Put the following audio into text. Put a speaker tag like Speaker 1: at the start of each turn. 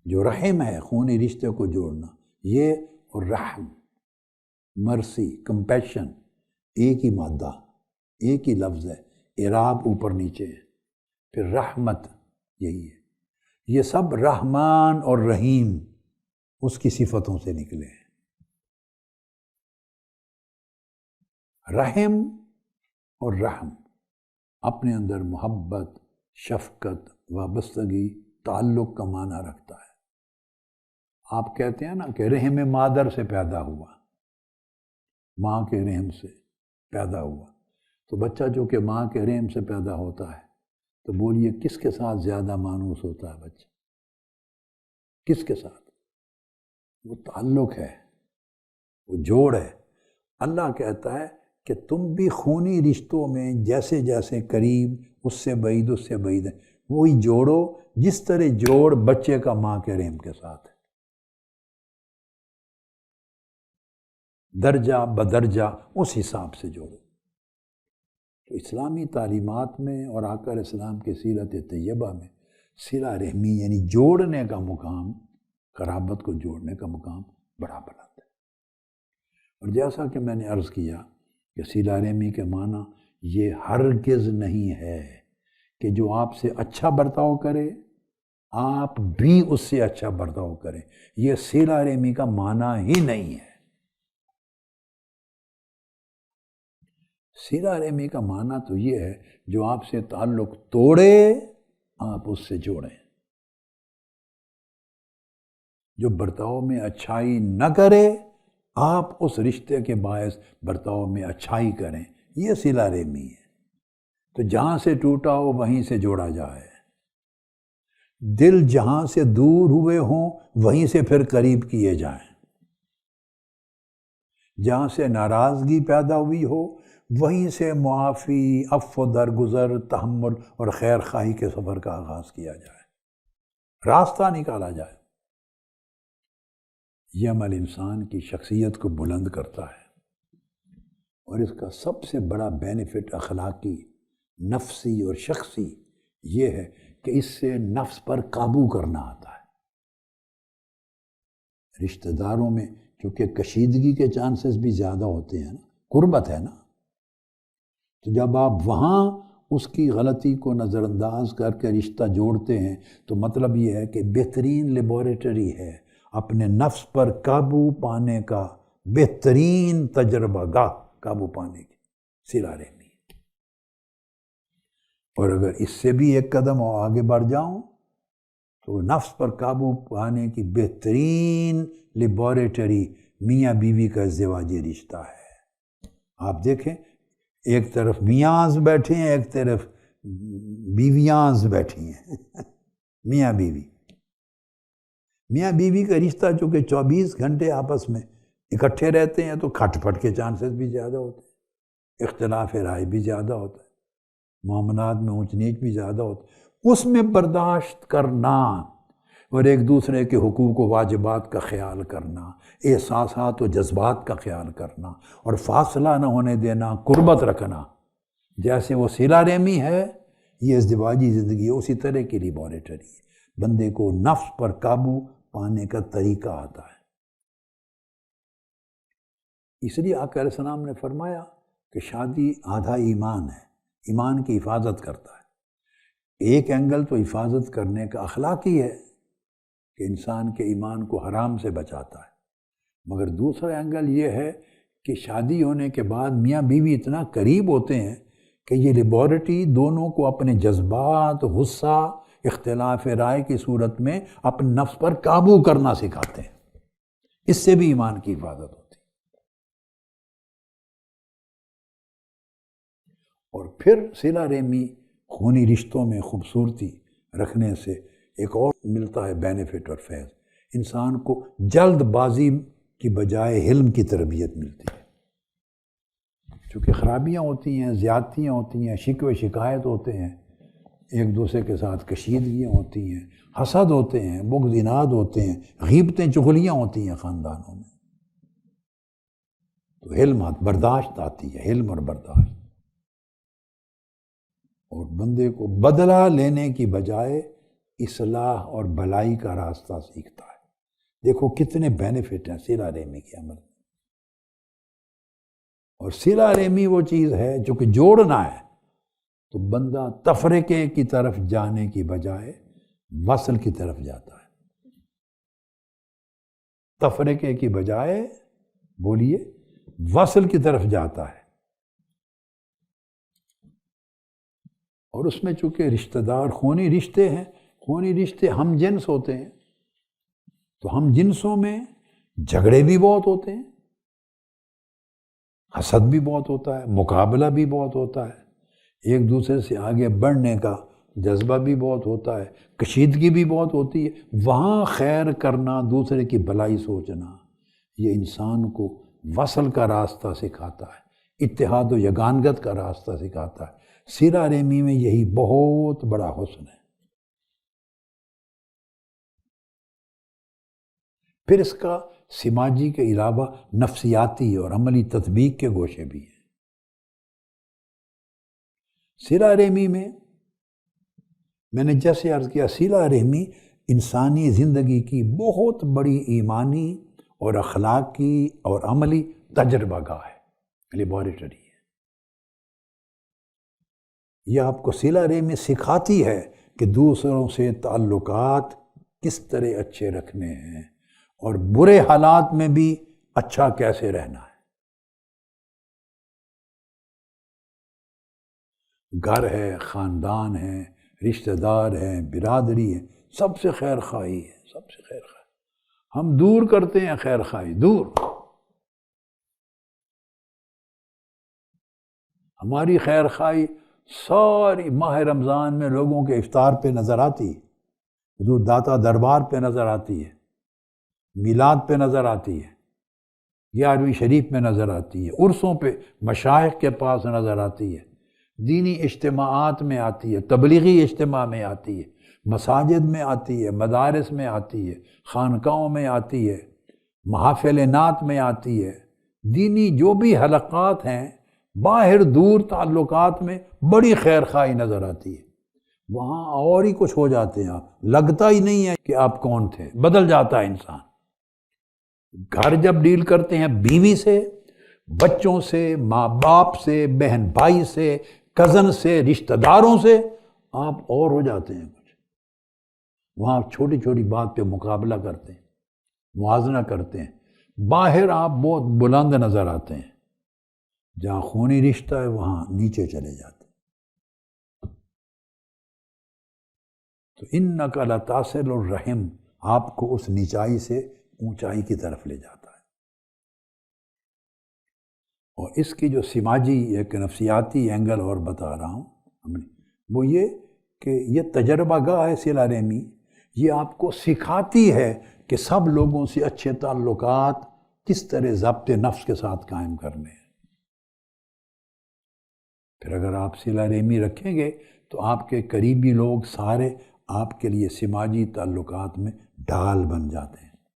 Speaker 1: جو رحم ہے خونی رشتے کو جوڑنا، یہ اور رحم، مرسی، کمپیشن، ایک ہی مادہ، ایک ہی لفظ ہے، اعراب اوپر نیچے ہے۔ پھر رحمت، یہی ہے، یہ سب رحمان اور رحیم اس کی صفتوں سے نکلے ہیں۔ رحم اور رحم اپنے اندر محبت، شفقت، وابستگی، تعلق کا معنی رکھتا ہے۔ آپ کہتے ہیں نا کہ رحم مادر سے پیدا ہوا، ماں کے رحم سے پیدا ہوا، تو بچہ جو کہ ماں کے رحم سے پیدا ہوتا ہے، تو بولیے کس کے ساتھ زیادہ مانوس ہوتا ہے بچہ؟ کس کے ساتھ؟ وہ تعلق ہے، وہ جوڑ ہے۔ اللہ کہتا ہے کہ تم بھی خونی رشتوں میں جیسے جیسے قریب، اس سے بعید، اس سے بعید ہے، وہی جوڑو جس طرح جوڑ بچے کا ماں کے رحم کے ساتھ ہے، درجہ بدرجہ اس حساب سے جوڑو۔ تو اسلامی تعلیمات میں اور آقا علیہ السلام کی سیرت طیبہ میں صلہ رحمی یعنی جوڑنے کا مقام، قرابت کو جوڑنے کا مقام بڑا بلند ہے۔ اور جیسا کہ میں نے عرض کیا کہ صلہ رحمی کے معنی یہ ہرگز نہیں ہے کہ جو آپ سے اچھا برتاؤ کرے آپ بھی اس سے اچھا برتاؤ کریں، یہ صلہ رحمی کا معنی ہی نہیں ہے۔ صلہ رحمی کا معنی تو یہ ہے جو آپ سے تعلق توڑے آپ اس سے جوڑیں، جو برتاؤ میں اچھائی نہ کرے آپ اس رشتے کے باعث برتاؤ میں اچھائی کریں، یہ صلہ رحمی ہے۔ تو جہاں سے ٹوٹا ہو وہیں سے جوڑا جائے، دل جہاں سے دور ہوئے ہوں وہیں سے پھر قریب کیے جائیں، جہاں سے ناراضگی پیدا ہوئی ہو وہیں سے معافی، عفو، درگزر، تحمل اور خیر خواہی کے سفر کا آغاز کیا جائے، راستہ نکالا جائے۔ یہ عمل انسان کی شخصیت کو بلند کرتا ہے، اور اس کا سب سے بڑا بینیفٹ اخلاقی، نفسی اور شخصی یہ ہے کہ اس سے نفس پر قابو کرنا آتا ہے۔ رشتہ داروں میں چونکہ کشیدگی کے چانسز بھی زیادہ ہوتے ہیں نا، قربت ہے نا، تو جب آپ وہاں اس کی غلطی کو نظر انداز کر کے رشتہ جوڑتے ہیں تو مطلب یہ ہے کہ بہترین لیبارٹری ہے اپنے نفس پر قابو پانے کا، بہترین تجربہ گاہ قابو پانے کی صلہ رحمی۔ اور اگر اس سے بھی ایک قدم آگے بڑھ جاؤں تو نفس پر قابو پانے کی بہترین لیبارٹری میاں بیوی کا ازدواجی رشتہ ہے۔ آپ دیکھیں ایک طرف میاں بیٹھے ہیں، ایک طرف بیویاں بیٹھی ہیں میاں بیوی۔ میاں بیوی کا رشتہ چونکہ 24 گھنٹے آپس میں اکٹھے رہتے ہیں تو کھٹ پٹ کے چانسز بھی زیادہ ہوتے ہیں، اختلاف رائے بھی زیادہ ہوتا ہے، معاملات میں اونچ نیچ بھی زیادہ ہوتا ہے۔ اس میں برداشت کرنا اور ایک دوسرے کے حقوق و واجبات کا خیال کرنا، احساسات و جذبات کا خیال کرنا اور فاصلہ نہ ہونے دینا، قربت رکھنا، جیسے وہ صلہ رحمی ہے یہ ازدواجی زندگی اسی طرح کی لیبارٹری ہے۔ بندے کو نفس پر قابو پانے کا طریقہ آتا ہے۔ اس لیے آقا علیہ السلام نے فرمایا کہ شادی آدھا ایمان ہے، ایمان کی حفاظت کرتا ہے۔ ایک اینگل تو حفاظت کرنے کا اخلاقی ہے کہ انسان کے ایمان کو حرام سے بچاتا ہے، مگر دوسرا اینگل یہ ہے کہ شادی ہونے کے بعد میاں بیوی اتنا قریب ہوتے ہیں کہ یہ لیبارٹری دونوں کو اپنے جذبات، غصہ، اختلاف رائے کی صورت میں اپنے نفس پر قابو کرنا سکھاتے ہیں۔ اس سے بھی ایمان کی حفاظت ہوتی ہے۔ اور پھر صلہ رحمی خونی رشتوں میں خوبصورتی رکھنے سے ایک اور ملتا ہے بینیفٹ اور فیض، انسان کو جلد بازی کی بجائے حلم کی تربیت ملتی ہے۔ چونکہ خرابیاں ہوتی ہیں، زیادتیاں ہوتی ہیں، شکوے شکایت ہوتے ہیں، ایک دوسرے کے ساتھ کشیدگیاں ہوتی ہیں، حسد ہوتے ہیں، بغض اناد ہوتے ہیں، غیبتیں چغلیاں ہوتی ہیں خاندانوں میں، تو حلم برداشت آتی ہے، حلم اور برداشت، اور بندے کو بدلہ لینے کی بجائے اصلاح اور بھلائی کا راستہ سیکھتا ہے۔ دیکھو کتنے بینیفٹ ہیں صلہ رحمی کے عمل میں۔ اور صلہ رحمی وہ چیز ہے جو کہ جوڑنا ہے، تو بندہ تفرقے کی طرف جانے کی بجائے وصل کی طرف جاتا ہے۔ تفرقے کی بجائے بولیے وصل کی طرف جاتا ہے۔ اور اس میں چونکہ رشتہ دار خونی رشتے ہیں، خونی رشتے ہم جنس ہوتے ہیں، تو ہم جنسوں میں جھگڑے بھی بہت ہوتے ہیں، حسد بھی بہت ہوتا ہے، مقابلہ بھی بہت ہوتا ہے، ایک دوسرے سے آگے بڑھنے کا جذبہ بھی بہت ہوتا ہے، کشیدگی بھی بہت ہوتی ہے۔ وہاں خیر کرنا، دوسرے کی بھلائی سوچنا، یہ انسان کو وصل کا راستہ سکھاتا ہے، اتحاد و یگانگت کا راستہ سکھاتا ہے۔ صلہ رحمی میں یہی بہت بڑا حسن ہے۔ پھر اس کا سماجی کے علاوہ نفسیاتی اور عملی تطبیق کے گوشے بھی ہیں۔ صلہ رحمی میں نے جیسے عرض کیا، صلہ رحمی انسانی زندگی کی بہت بڑی ایمانی اور اخلاقی اور عملی تجربہ گاہ ہے، لیبارٹری ہے۔ یہ آپ کو صلہ رحمی سکھاتی ہے کہ دوسروں سے تعلقات کس طرح اچھے رکھنے ہیں اور برے حالات میں بھی اچھا کیسے رہنا ہے۔ گھر ہے، خاندان ہے، رشتہ دار ہیں، برادری ہے، سب سے خیر خواہی ہے، سب سے خیر خواہی۔ ہم دور کرتے ہیں خیر خواہی، دور۔ ہماری خیر خواہی ساری ماہ رمضان میں لوگوں کے افطار پہ نظر آتی ہے، حضور داتا دربار پہ نظر آتی ہے، میلاد پہ نظر آتی ہے، 11ویں شریف میں نظر آتی ہے، عرسوں پہ مشائخ کے پاس نظر آتی ہے، دینی اجتماعات میں آتی ہے، تبلیغی اجتماع میں آتی ہے، مساجد میں آتی ہے، مدارس میں آتی ہے، خانقاہوں میں آتی ہے، محافل نعت میں آتی ہے، دینی جو بھی حلقات ہیں، باہر دور تعلقات میں بڑی خیر خواہی نظر آتی ہے۔ وہاں اور ہی کچھ ہو جاتے ہیں، آپ لگتا ہی نہیں ہے کہ آپ کون تھے، بدل جاتا ہے انسان۔ گھر جب ڈیل کرتے ہیں بیوی سے، بچوں سے، ماں باپ سے، بہن بھائی سے، کزن سے، رشتہ داروں سے، آپ اور ہو جاتے ہیں کچھ۔ وہاں چھوٹی چھوٹی بات پہ مقابلہ کرتے ہیں، موازنہ کرتے ہیں۔ باہر آپ بہت بلند نظر آتے ہیں، جہاں خونی رشتہ ہے وہاں نیچے چلے جاتے ہیں۔ تو اِنَّکَ لَتَصِلُ الرَّحِمَ آپ کو اس نیچائی سے اونچائی کی طرف لے جاتا ہے۔ اور اس کی جو سماجی ایک نفسیاتی اینگل اور بتا رہا ہوں وہ یہ کہ یہ تجربہ گاہ ہے صلہ رحمی، یہ آپ کو سکھاتی ہے کہ سب لوگوں سے اچھے تعلقات کس طرح ضبط نفس کے ساتھ قائم کرنے ہیں۔ پھر اگر آپ صلہ رحمی رکھیں گے تو آپ کے قریبی لوگ سارے آپ کے لیے سماجی تعلقات میں ڈھال بن جاتے ہیں۔